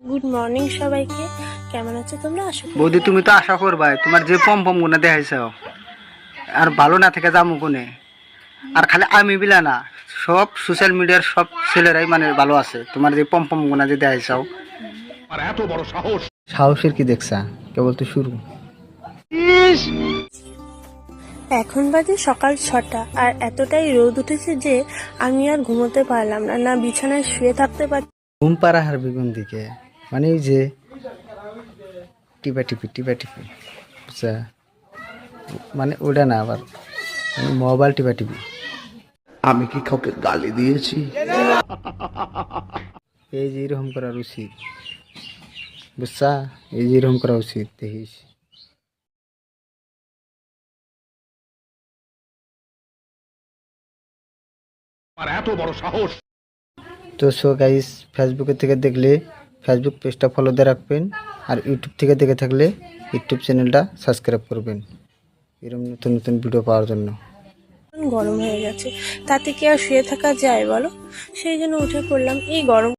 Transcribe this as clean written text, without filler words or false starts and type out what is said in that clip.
Good morning সবাইকে। কেমন আছো তোমরা? আশা করি বৌদি তুমি তো আশা করবাই, তোমার যে পম গুনা দেখাইছ আর ভালো না থেকে যাবো কোনে। আর খালি আমি বিলা না, সব সোশ্যাল মিডিয়ার সব ছেলেরাই মানে ভালো আছে। তোমার যে পম গুনা যে দেখাইছাও, আর এত বড় সাহস, সাহসের কি দেখছা? কেবল তো শুরু। এখন বাজে সকাল 6টা, আর এতটাই রোদ উঠেছে যে আমি আর ঘুমোতে পারলাম না, না বিছানায় শুয়ে থাকতে পারছি। ঘুম পাড়া হারবি কোন দিকে? মানে এই যে টিপা টিপি বুঝছা, মানে ওটা না, আবার মোবাইল টিপা টিপি। আমি কি কাউকে গালি দিয়েছি? এই যে এরকম করা উচিত, বুঝছা? এই যে এরকম করা উচিত, দেখিস। আর এত বড় সাহস। তো সো গাইস, ফেসবুকে থেকে দেখলে ফেসবুক পেজটা ফলো দিয়ে রাখবেন, আর ইউটিউব থেকে দেখে থাকলে ইউটিউব চ্যানেলটা সাবস্ক্রাইব করবেন এরকম নতুন নতুন ভিডিও পাওয়ার জন্য। গরম হয়ে গেছে, তাতে কি আর শুয়ে থাকা যায় বলো? সেই জন্য উঠে পড়লাম। এই গরম